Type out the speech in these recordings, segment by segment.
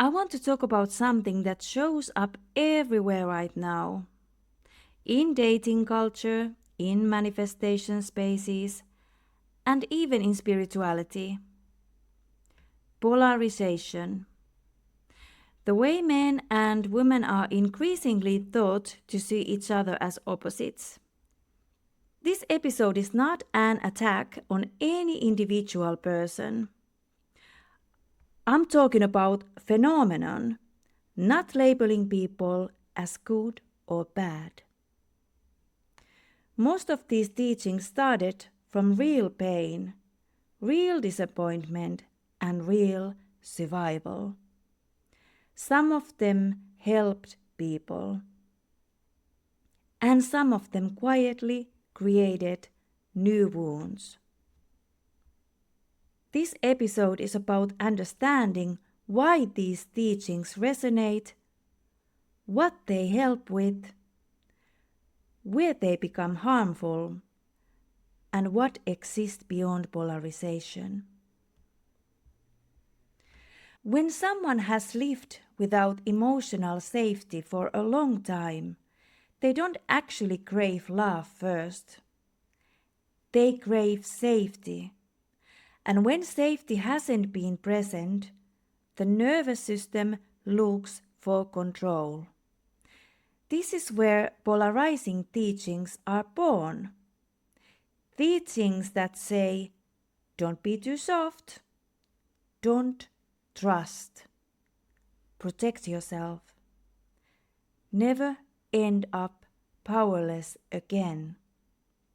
I want to talk about something that shows up everywhere right now. In dating culture, in manifestation spaces, and even in spirituality. Polarization. The way men and women are increasingly taught to see each other as opposites. This episode is not an attack on any individual person. I'm talking about phenomenon, not labeling people as good or bad. Most of these teachings started from real pain, real disappointment, and real survival. Some of them helped people, and some of them quietly created new wounds. This episode is about understanding why these teachings resonate, what they help with, where they become harmful, and what exists beyond polarization. When someone has lived without emotional safety for a long time, they don't actually crave love first. They crave safety. And when safety hasn't been present, the nervous system looks for control. This is where polarizing teachings are born. Teachings that say, don't be too soft, don't trust, protect yourself, never end up powerless again.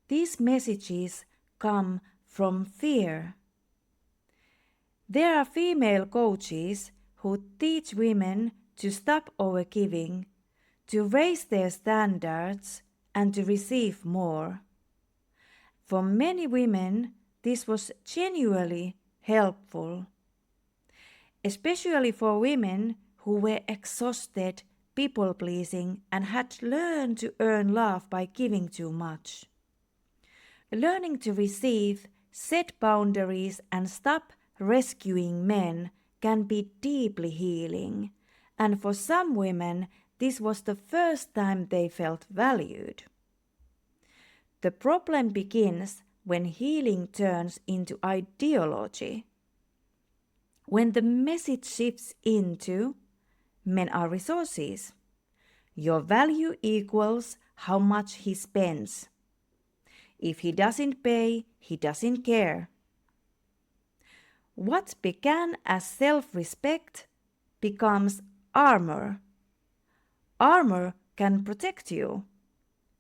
These messages come from fear. There are female coaches who teach women to stop overgiving, to raise their standards, and to receive more. For many women, this was genuinely helpful, especially for women who were exhausted, people-pleasing, and had learned to earn love by giving too much. Learning to receive, set boundaries, and stop rescuing men can be deeply healing, and for some women, this was the first time they felt valued. The problem begins when healing turns into ideology. When the message shifts into men are resources. Your value equals how much he spends. If he doesn't pay, he doesn't care. What began as self-respect becomes armor. Armor can protect you,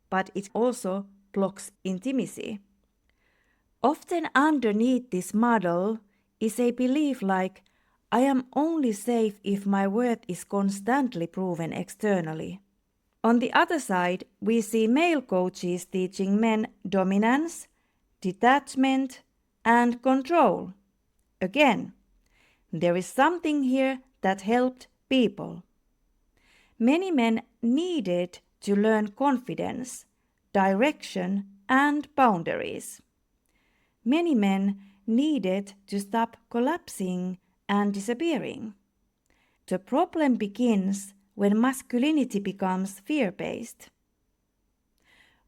but it also blocks intimacy. Often underneath this model is a belief like, I am only safe if my worth is constantly proven externally. On the other side, we see male coaches teaching men dominance, detachment, and control. Again, there is something here that helped people. Many men needed to learn confidence, direction, and boundaries. Many men needed to stop collapsing and disappearing. The problem begins when masculinity becomes fear-based.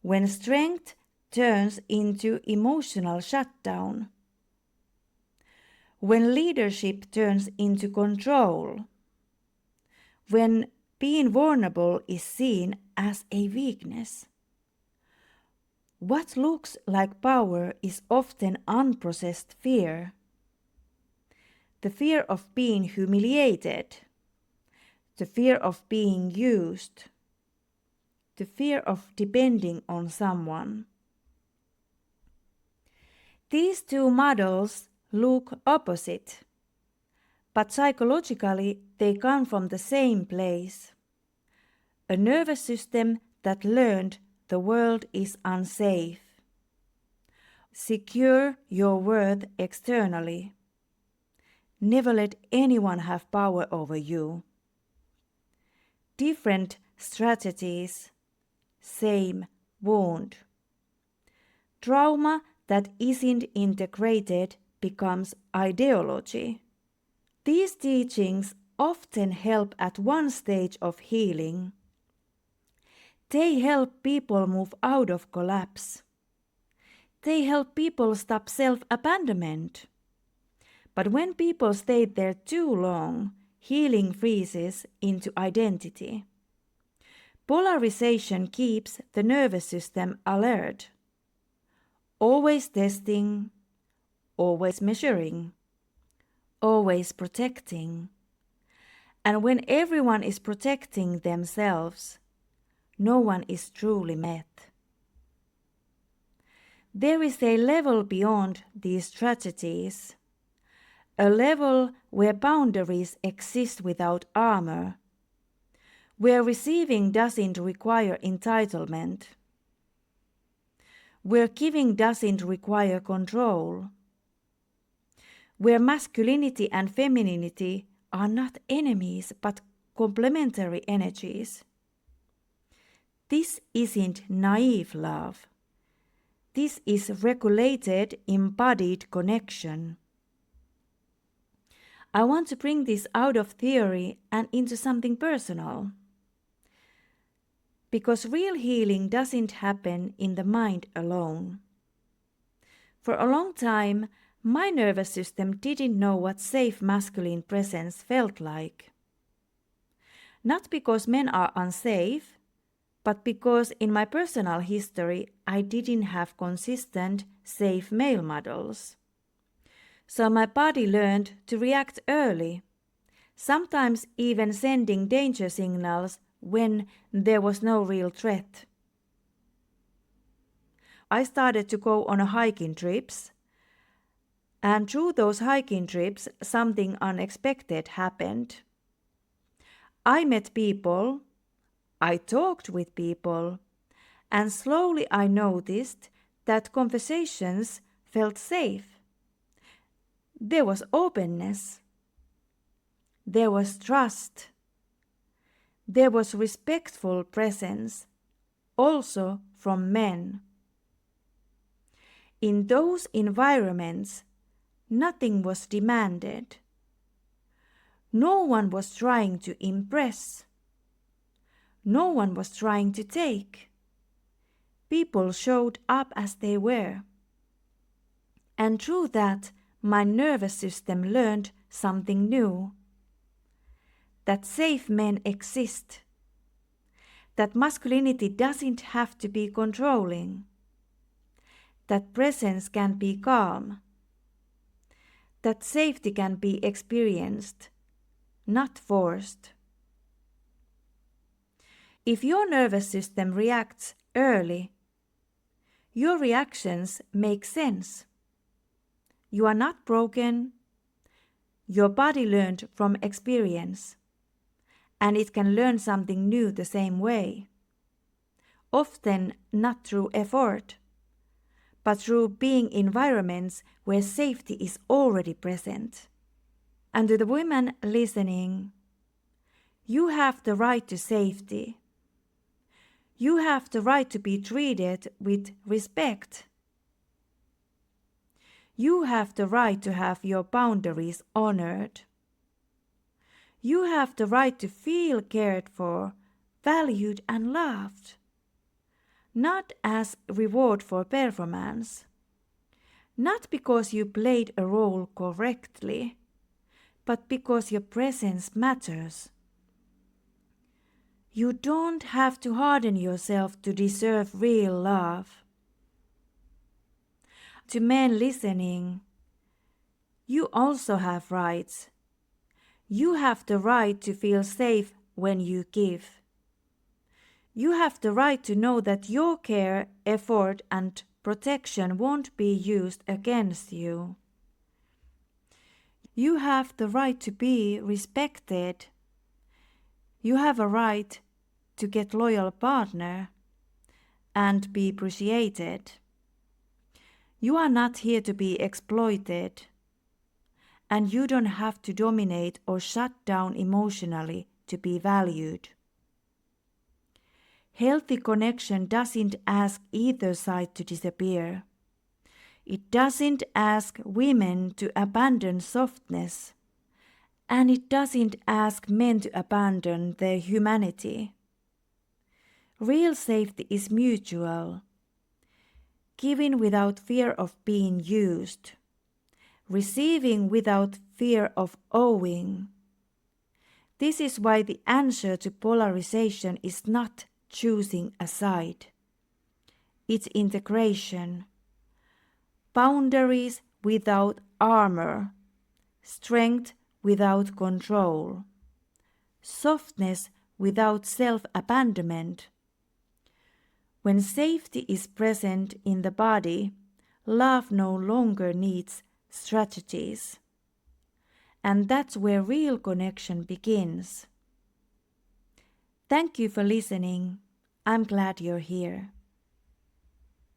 When strength turns into emotional shutdown. When leadership turns into control. When being vulnerable is seen as a weakness. What looks like power is often unprocessed fear. The fear of being humiliated. The fear of being used. The fear of depending on someone. These two models look opposite, but psychologically they come from the same place. A nervous system that learned the world is unsafe. Secure your worth externally. Never let anyone have power over you. Different strategies, same wound. Trauma that isn't integrated becomes ideology. These teachings often help at one stage of healing. They help people move out of collapse. They help people stop self-abandonment. But when people stay there too long, healing freezes into identity. Polarization keeps the nervous system alert. Always testing, always measuring, always protecting. And when everyone is protecting themselves, no one is truly met. There is a level beyond these tragedies, a level where boundaries exist without armor, where receiving doesn't require entitlement, where giving doesn't require control, where masculinity and femininity are not enemies but complementary energies. This isn't naive love. This is regulated, embodied connection. I want to bring this out of theory and into something personal. Because real healing doesn't happen in the mind alone. For a long time, my nervous system didn't know what safe masculine presence felt like. Not because men are unsafe, but because in my personal history I didn't have consistent, safe male models. So my body learned to react early, sometimes even sending danger signals when there was no real threat. I started to go on hiking trips, and through those hiking trips something unexpected happened. I met people, I talked with people, and slowly I noticed that conversations felt safe. There was openness. There was trust. There was respectful presence, also from men. In those environments, nothing was demanded. No one was trying to impress. No one was trying to take. People showed up as they were. And through that, my nervous system learned something new. That safe men exist. That masculinity doesn't have to be controlling. That presence can be calm. That safety can be experienced, not forced. If your nervous system reacts early, your reactions make sense. You are not broken. Your body learned from experience, and it can learn something new the same way. Often not through effort, but through being in environments where safety is already present. And to the women listening, you have the right to safety. You have the right to be treated with respect. You have the right to have your boundaries honored. You have the right to feel cared for, valued and loved. Not as reward for performance. Not because you played a role correctly, but because your presence matters. You don't have to harden yourself to deserve real love. To men listening, you also have rights. You have the right to feel safe when you give. You have the right to know that your care, effort, and protection won't be used against you. You have the right to be respected. You have a right to get a loyal partner and be appreciated. You are not here to be exploited, and you don't have to dominate or shut down emotionally to be valued. Healthy connection doesn't ask either side to disappear. It doesn't ask women to abandon softness, And it doesn't ask men to abandon their humanity. Real safety is mutual, giving without fear of being used, receiving without fear of owing. This is why the answer to polarization is not choosing a side. It's integration. Boundaries without armor, strength without control, softness without self-abandonment. When safety is present in the body, love no longer needs strategies. And that's where real connection begins. Thank you for listening. I'm glad you're here.